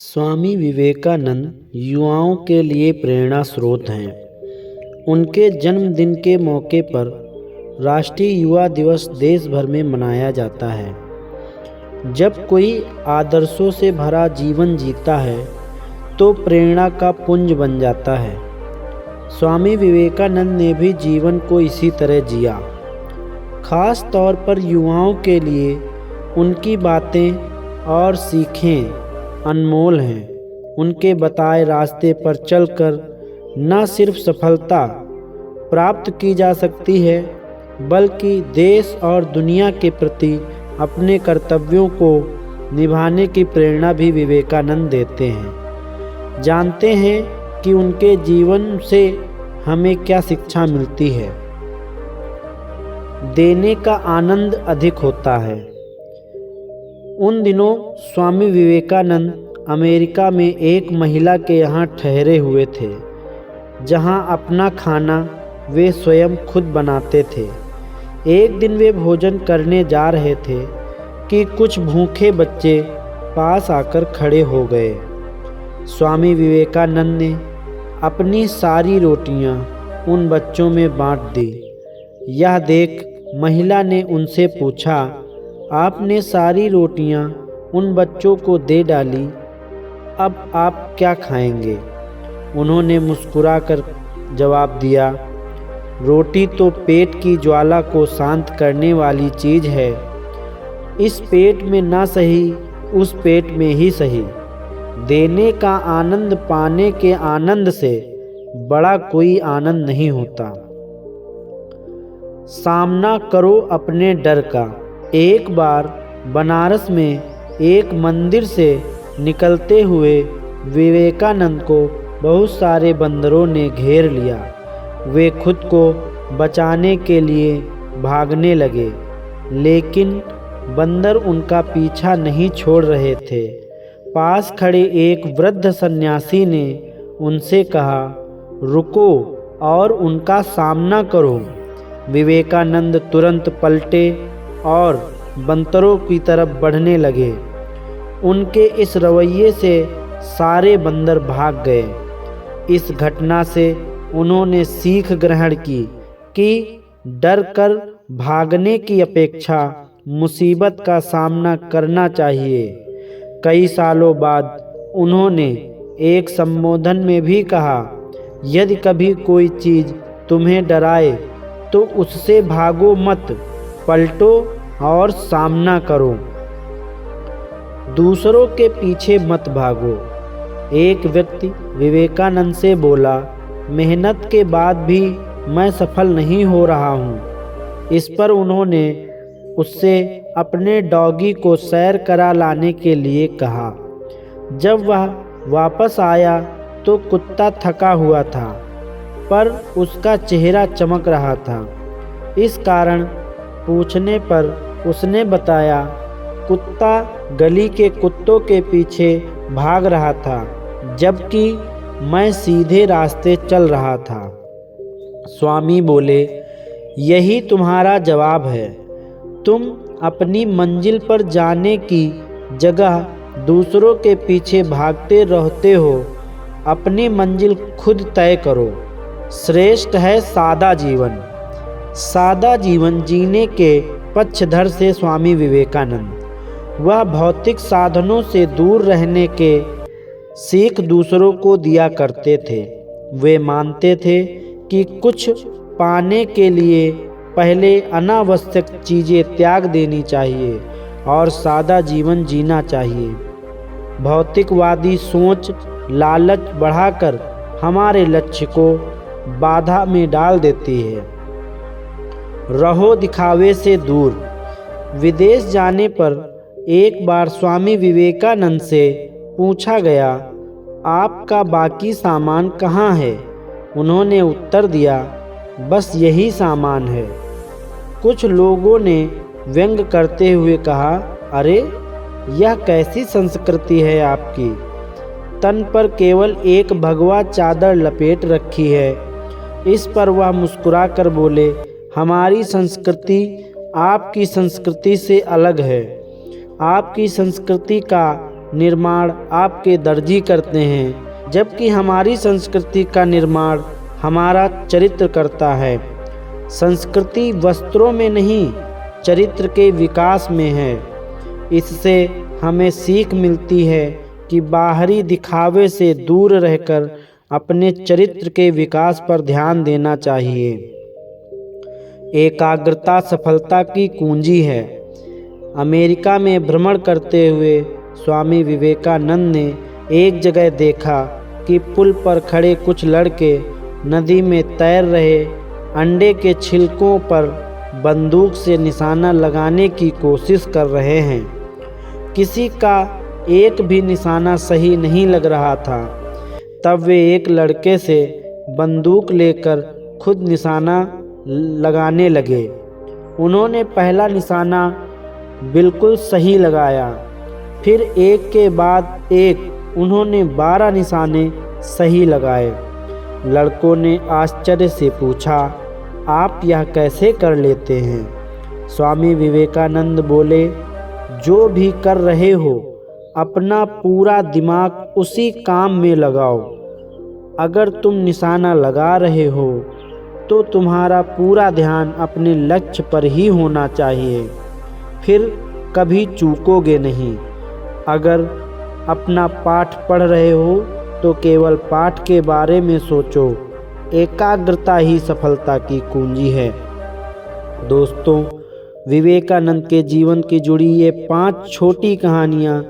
स्वामी विवेकानंद युवाओं के लिए प्रेरणा स्रोत हैं। उनके जन्मदिन के मौके पर राष्ट्रीय युवा दिवस देश भर में मनाया जाता है। जब कोई आदर्शों से भरा जीवन जीता है तो प्रेरणा का पुंज बन जाता है। स्वामी विवेकानंद ने भी जीवन को इसी तरह जिया। खास तौर पर युवाओं के लिए उनकी बातें और सीखें अनमोल हैं। उनके बताए रास्ते पर चलकर न सिर्फ सफलता प्राप्त की जा सकती है बल्कि देश और दुनिया के प्रति अपने कर्तव्यों को निभाने की प्रेरणा भी विवेकानंद देते हैं। जानते हैं कि उनके जीवन से हमें क्या शिक्षा मिलती है। देने का आनंद अधिक होता है। उन दिनों स्वामी विवेकानंद अमेरिका में एक महिला के यहाँ ठहरे हुए थे, जहाँ अपना खाना वे स्वयं खुद बनाते थे। एक दिन वे भोजन करने जा रहे थे कि कुछ भूखे बच्चे पास आकर खड़े हो गए। स्वामी विवेकानंद ने अपनी सारी रोटियां उन बच्चों में बांट दी। यह देख महिला ने उनसे पूछा, आपने सारी रोटियां उन बच्चों को दे डाली, अब आप क्या खाएंगे? उन्होंने मुस्कुराकर जवाब दिया, रोटी तो पेट की ज्वाला को शांत करने वाली चीज़ है। इस पेट में ना सही उस पेट में ही सही। देने का आनंद पाने के आनंद से बड़ा कोई आनंद नहीं होता। सामना करो अपने डर का। एक बार बनारस में एक मंदिर से निकलते हुए विवेकानंद को बहुत सारे बंदरों ने घेर लिया। वे खुद को बचाने के लिए भागने लगे, लेकिन बंदर उनका पीछा नहीं छोड़ रहे थे। पास खड़े एक वृद्ध सन्यासी ने उनसे कहा, रुको और उनका सामना करो। विवेकानंद तुरंत पलटे और बंदरों की तरफ बढ़ने लगे। उनके इस रवैये से सारे बंदर भाग गए। इस घटना से उन्होंने सीख ग्रहण की कि डर कर भागने की अपेक्षा मुसीबत का सामना करना चाहिए। कई सालों बाद उन्होंने एक संबोधन में भी कहा, यदि कभी कोई चीज़ तुम्हें डराए तो उससे भागो मत, पलटो और सामना करो। दूसरों के पीछे मत भागो। एक व्यक्ति विवेकानंद से बोला, मेहनत के बाद भी मैं सफल नहीं हो रहा हूँ। इस पर उन्होंने उससे अपने डॉगी को सैर करा लाने के लिए कहा। जब वह वापस आया तो कुत्ता थका हुआ था, पर उसका चेहरा चमक रहा था। इस कारण पूछने पर उसने बताया, कुत्ता गली के कुत्तों के पीछे भाग रहा था, जबकि मैं सीधे रास्ते चल रहा था। स्वामी बोले, यही तुम्हारा जवाब है। तुम अपनी मंजिल पर जाने की जगह दूसरों के पीछे भागते रहते हो। अपनी मंजिल खुद तय करो। श्रेष्ठ है सादा जीवन। सादा जीवन जीने के पक्षधर से स्वामी विवेकानंद। वह भौतिक साधनों से दूर रहने के सीख दूसरों को दिया करते थे। वे मानते थे कि कुछ पाने के लिए पहले अनावश्यक चीज़ें त्याग देनी चाहिए और सादा जीवन जीना चाहिए। भौतिकवादी सोच लालच बढ़ाकर हमारे लक्ष्य को बाधा में डाल देती है। रहो दिखावे से दूर। विदेश जाने पर एक बार स्वामी विवेकानंद से पूछा गया, आपका बाकी सामान कहाँ है? उन्होंने उत्तर दिया, बस यही सामान है। कुछ लोगों ने व्यंग करते हुए कहा, अरे यह कैसी संस्कृति है आपकी? तन पर केवल एक भगवा चादर लपेट रखी है। इस पर वह मुस्कुराकर बोले, हमारी संस्कृति आपकी संस्कृति से अलग है। आपकी संस्कृति का निर्माण आपके दर्जी करते हैं, जबकि हमारी संस्कृति का निर्माण हमारा चरित्र करता है। संस्कृति वस्त्रों में नहीं, चरित्र के विकास में है। इससे हमें सीख मिलती है कि बाहरी दिखावे से दूर रहकर अपने चरित्र के विकास पर ध्यान देना चाहिए। एकाग्रता सफलता की कुंजी है। अमेरिका में भ्रमण करते हुए स्वामी विवेकानंद ने एक जगह देखा कि पुल पर खड़े कुछ लड़के नदी में तैर रहे अंडे के छिलकों पर बंदूक से निशाना लगाने की कोशिश कर रहे हैं। किसी का एक भी निशाना सही नहीं लग रहा था। तब वे एक लड़के से बंदूक लेकर खुद निशाना लगाने लगे। उन्होंने पहला निशाना बिल्कुल सही लगाया, फिर एक के बाद एक उन्होंने 12 निशाने सही लगाए। लड़कों ने आश्चर्य से पूछा, आप यह कैसे कर लेते हैं? स्वामी विवेकानंद बोले, जो भी कर रहे हो अपना पूरा दिमाग उसी काम में लगाओ। अगर तुम निशाना लगा रहे हो तो तुम्हारा पूरा ध्यान अपने लक्ष्य पर ही होना चाहिए, फिर कभी चूकोगे नहीं। अगर अपना पाठ पढ़ रहे हो तो केवल पाठ के बारे में सोचो। एकाग्रता ही सफलता की कुंजी है। दोस्तों, विवेकानंद के जीवन की जुड़ी ये 5 छोटी कहानियाँ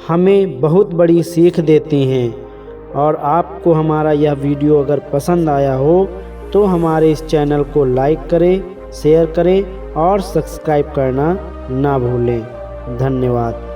हमें बहुत बड़ी सीख देती हैं। और आपको हमारा यह वीडियो अगर पसंद आया हो तो हमारे इस चैनल को लाइक करें, शेयर करें और सब्सक्राइब करना ना भूलें। धन्यवाद।